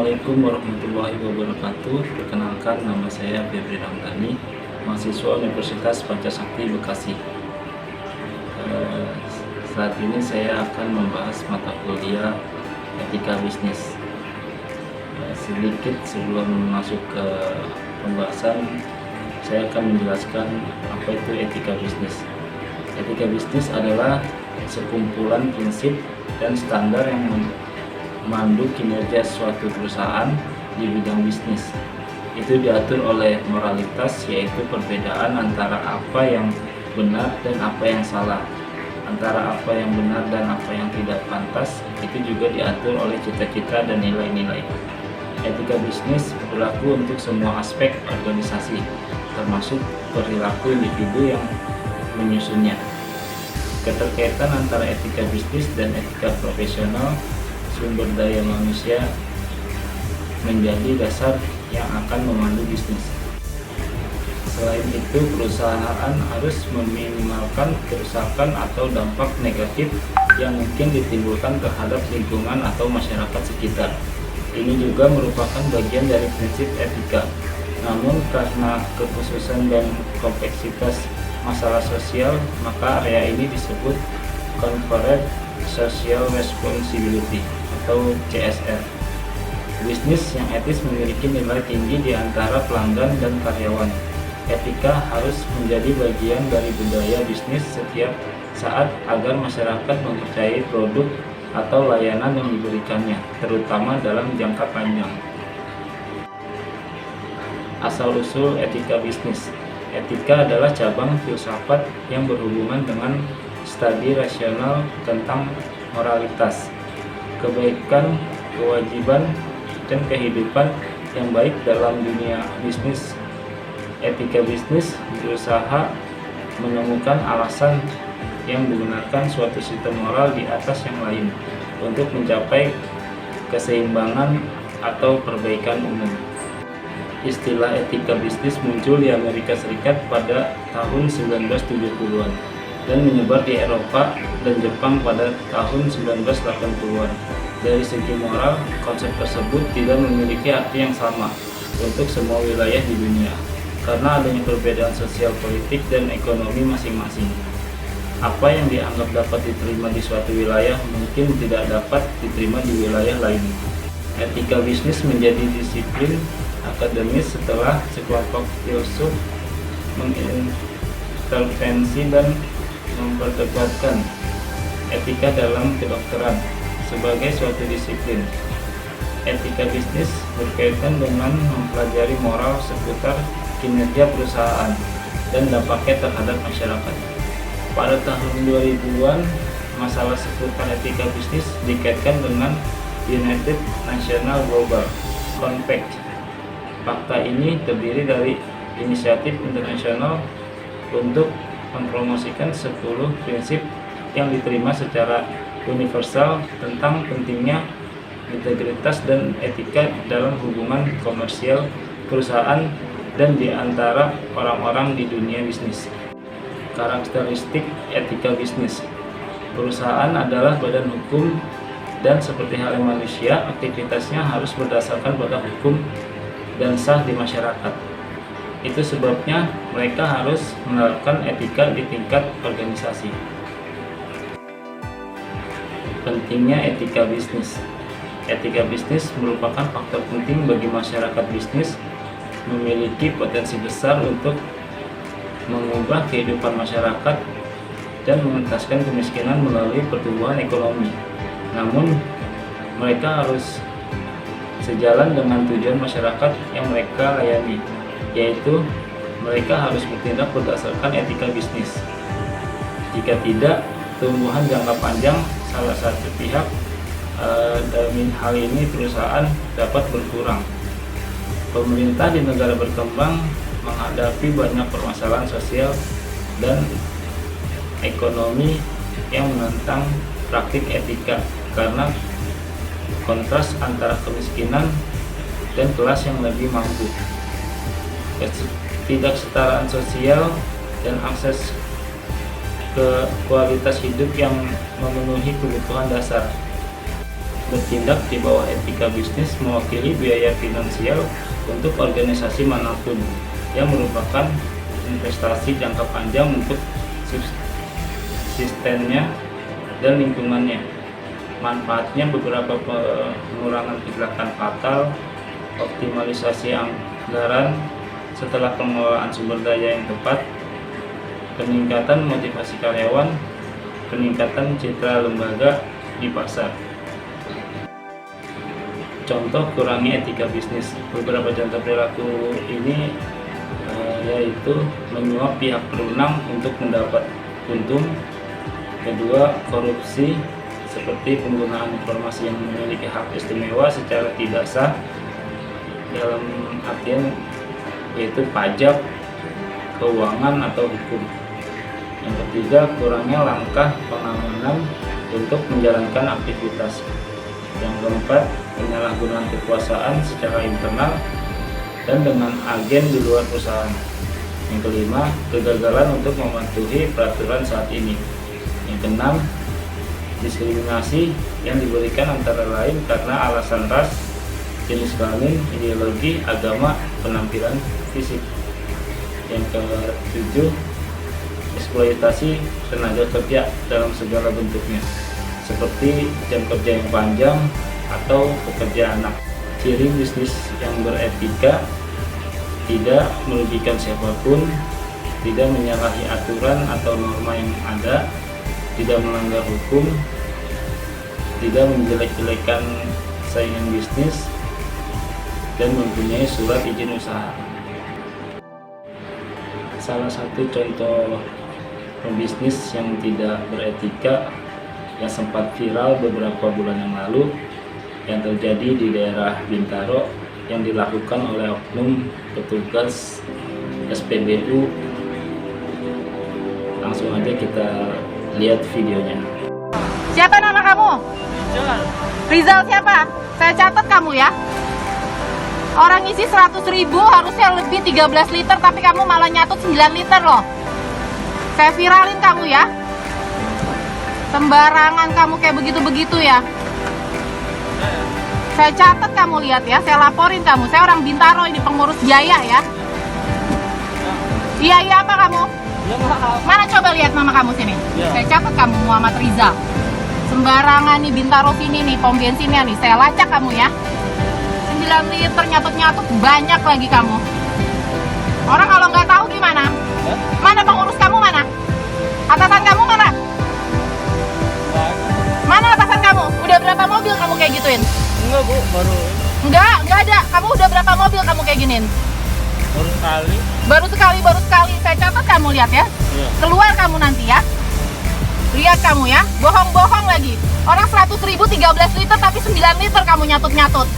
Assalamualaikum warahmatullahi wabarakatuh. Perkenalkan, nama saya Febri Ramdhani, mahasiswa Universitas Pancasakti Bekasi. Saat ini saya akan membahas mata kuliah etika bisnis. Sedikit sebelum masuk ke pembahasan, saya akan menjelaskan apa itu etika bisnis. Etika bisnis adalah sekumpulan prinsip dan standar yang memandu kinerja suatu perusahaan di bidang bisnis. Itu diatur oleh moralitas, yaitu perbedaan antara apa yang benar dan apa yang salah, antara apa yang benar dan apa yang tidak pantas. Itu juga diatur oleh cita-cita dan nilai-nilai. Etika bisnis berlaku untuk semua aspek organisasi, termasuk perilaku individu yang menyusunnya. Keterkaitan antara etika bisnis dan etika profesional sumber daya manusia menjadi dasar yang akan memandu bisnis. Selain itu, perusahaan harus meminimalkan kerusakan atau dampak negatif yang mungkin ditimbulkan terhadap lingkungan atau masyarakat sekitar. Ini juga merupakan bagian dari prinsip etika. Namun karena kekhususan dan kompleksitas masalah sosial, maka area ini disebut Corporate Social Responsibility atau CSR. Bisnis yang etis memiliki nilai tinggi di antara pelanggan dan karyawan. Etika harus menjadi bagian dari budaya bisnis setiap saat agar masyarakat mempercayai produk atau layanan yang diberikannya, terutama dalam jangka panjang. Asal-usul etika bisnis. Etika adalah cabang filsafat yang berhubungan dengan studi rasional tentang moralitas, kebaikan, kewajiban, dan kehidupan yang baik dalam dunia bisnis. Etika bisnis berusaha menemukan alasan yang membenarkan suatu sistem moral di atas yang lain untuk mencapai keseimbangan atau perbaikan umum. Istilah etika bisnis muncul di Amerika Serikat pada tahun 1970-an dan menyebar di Eropa dan Jepang pada tahun 1980-an. Dari segi moral, konsep tersebut tidak memiliki arti yang sama untuk semua wilayah di dunia karena adanya perbedaan sosial, politik, dan ekonomi masing-masing. Apa yang dianggap dapat diterima di suatu wilayah mungkin tidak dapat diterima di wilayah lain. Etika bisnis menjadi disiplin akademis setelah sekelompok filsuf mengintervensi dan memperdebatkan etika dalam kedokteran sebagai suatu disiplin. Etika bisnis berkaitan dengan mempelajari moral seputar kinerja perusahaan dan dampaknya terhadap masyarakat. Pada tahun 2000-an, masalah seputar etika bisnis dikaitkan dengan United Nations Global Compact. Fakta ini terdiri dari inisiatif internasional untuk mempromosikan 10 prinsip yang diterima secara universal tentang pentingnya integritas dan etika dalam hubungan komersial perusahaan dan di antara orang-orang di dunia bisnis. Karakteristik etika bisnis. Perusahaan adalah badan hukum dan seperti halnya manusia, aktivitasnya harus berdasarkan pada hukum dan sah di masyarakat. Itu sebabnya mereka harus menerapkan etika di tingkat organisasi. Pentingnya etika bisnis. Etika bisnis merupakan faktor penting bagi masyarakat bisnis, memiliki potensi besar untuk mengubah kehidupan masyarakat dan mengentaskan kemiskinan melalui pertumbuhan ekonomi. Namun, mereka harus sejalan dengan tujuan masyarakat yang mereka layani, yaitu mereka harus bertindak berdasarkan etika bisnis. Jika tidak, tumbuhan jangka panjang salah satu pihak dalam hal ini perusahaan dapat berkurang. Pemerintah di negara berkembang menghadapi banyak permasalahan sosial dan ekonomi yang menentang praktik etika karena kontras antara kemiskinan dan kelas yang lebih mampu, ketidaksetaraan sosial, dan akses ke kualitas hidup yang memenuhi kebutuhan dasar. bertindak di bawah etika bisnis mewakili biaya finansial untuk organisasi manapun yang merupakan investasi jangka panjang untuk sistemnya dan lingkungannya. Manfaatnya beberapa pengurangan kecelakaan fatal, optimalisasi anggaran setelah pengelolaan sumber daya yang tepat, peningkatan motivasi karyawan, peningkatan citra lembaga di pasar. Contoh kurangi etika bisnis. Beberapa contoh perilaku ini yaitu menyuap pihak berwenang untuk mendapat untung. Kedua, korupsi seperti penggunaan informasi yang memiliki hak istimewa secara tidak sah, dalam artian yaitu pajak, keuangan atau hukum. Yang ketiga, kurangnya langkah pengamanan untuk menjalankan aktivitas. Yang keempat, penyalahgunaan kekuasaan secara internal dan dengan agen di luar perusahaan. Yang kelima, kegagalan untuk mematuhi peraturan saat ini. Yang keenam, diskriminasi yang diberikan antara lain karena alasan ras, jenis kelamin, ideologi, agama, penampilan fisik. Yang ketujuh, eksploitasi tenaga kerja dalam segala bentuknya, seperti jam kerja yang panjang atau pekerja anak. Ciri bisnis yang beretika: tidak merugikan siapapun, tidak menyalahi aturan atau norma yang ada, tidak melanggar hukum, tidak menjelek-jelekan saingan bisnis, dan mempunyai surat izin usaha. Salah satu contoh pebisnis yang tidak beretika yang sempat viral beberapa bulan yang lalu yang terjadi di daerah Bintaro yang dilakukan oleh oknum petugas SPBU. Langsung aja kita lihat videonya. Siapa nama kamu? Rizal. Rizal siapa? Saya catat kamu ya. Orang isi 100.000 harusnya lebih 13 liter, tapi kamu malah nyatut 9 liter loh. Saya viralin kamu ya. Sembarangan kamu kayak begitu-begitu ya. Saya catat kamu, lihat ya. Saya laporin kamu. Saya orang Bintaro, ini pengurus Jaya ya. Iya apa kamu? Ya, maaf. Mana coba lihat nama kamu sini. Ya. Saya catat kamu, Muhammad Rizal. Sembarangan nih Bintaro sini nih, pom bensinnya nih. Saya lacak kamu ya. 9 liter nyatut-nyatut, banyak lagi kamu. Orang kalau nggak tahu gimana? Mana pengurus kamu mana? Atasan kamu mana? Mana atasan kamu? Udah berapa mobil kamu kayak gituin? Enggak bu, baru Enggak ada. Kamu udah berapa mobil kamu kayak giniin? sekali. Baru sekali. Saya catat kamu, lihat ya. Iya. Keluar kamu nanti ya. Lihat kamu ya, bohong-bohong lagi. Orang 100.000 13 liter tapi 9 liter kamu nyatut-nyatut.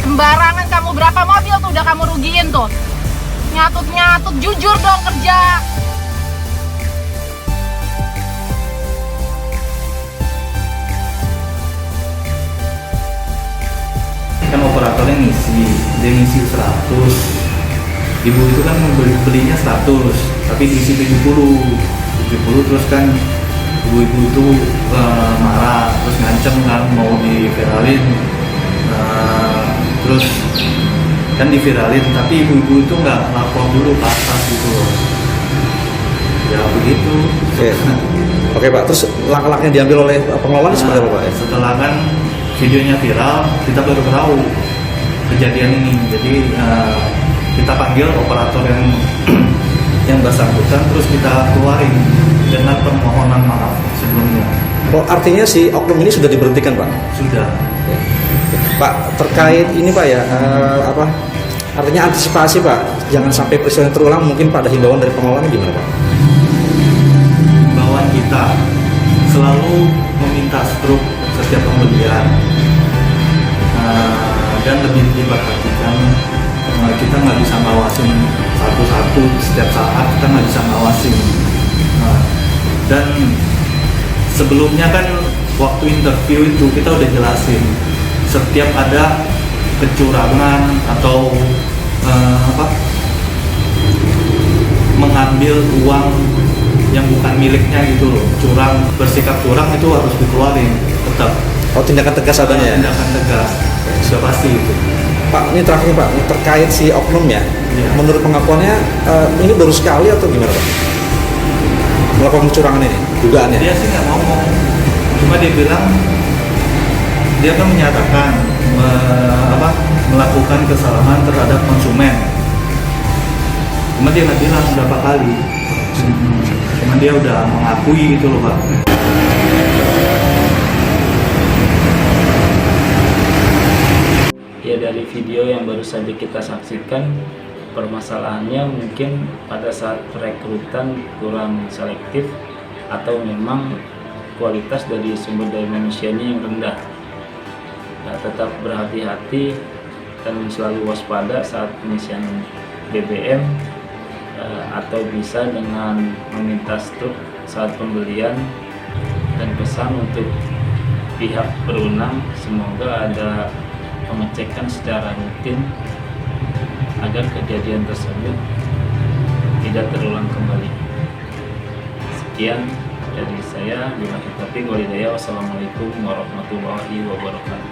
Sembarangan kamu, berapa mobil tuh udah kamu rugiin tuh. Nyatut-nyatut, jujur dong kerja. Kan operatornya dia ngisi 100. Ibu itu kan belinya 100, tapi diisi 70 terus kan ibu-ibu itu marah, terus ngancem kan mau diviralin. Terus kan diviralin, tapi ibu-ibu itu nggak lapor dulu ke atas gitu loh. Ya begitu. Oke Pak, terus langkah-langkah yang diambil oleh pengelola seperti apa Pak? Setelah kan videonya viral, kita baru tahu kejadian ini. Jadi kita panggil operator yang bersangkutan, terus kita keluarin dengan permohonan maaf sebelumnya. Oh, artinya si oknum ini sudah diberhentikan Pak? Sudah. Pak, terkait ini Pak ya, artinya antisipasi Pak, jangan sampai peristiwa yang terulang, mungkin Pak ada himbauan dari pengelola gimana Pak? Himbauan kita selalu meminta struk setiap pembelian, dan lebih diperhatikan. Kita nggak bisa ngawasin satu-satu setiap saat, kita nggak bisa ngawasin. Dan sebelumnya kan waktu interview itu kita udah jelasin, setiap ada kecurangan atau mengambil uang yang bukan miliknya gitu loh, bersikap curang itu harus dikeluarin tetap. Oh, tindakan tegas adanya ya? Tindakan tegas, sudah pasti itu. Pak, ini terakhir Pak, ini terkait si oknum ya. Iya. Menurut pengakuannya ini baru sekali atau gimana Pak? Melakukan kecurangan ini, dugaannya? Dia sih nggak ngomong, cuma dia bilang dia kan menyatakan melakukan kesalahan terhadap konsumen. Cuma dia nggak bilang berapa kali. Cuma dia udah mengakui gitu loh Pak. Ya, dari video yang baru saja kita saksikan, permasalahannya mungkin pada saat perekrutan kurang selektif atau memang kualitas dari sumber daya manusianya yang rendah. Nah, tetap berhati-hati dan selalu waspada saat pengisian BBM atau bisa dengan meminta struk saat pembelian, dan pesan untuk pihak berwenang semoga ada pengecekan secara rutin agar kejadian tersebut tidak terulang kembali. Sekian dari saya, billahi taufiq wal hidayah. Wassalamualaikum warahmatullahi wabarakatuh.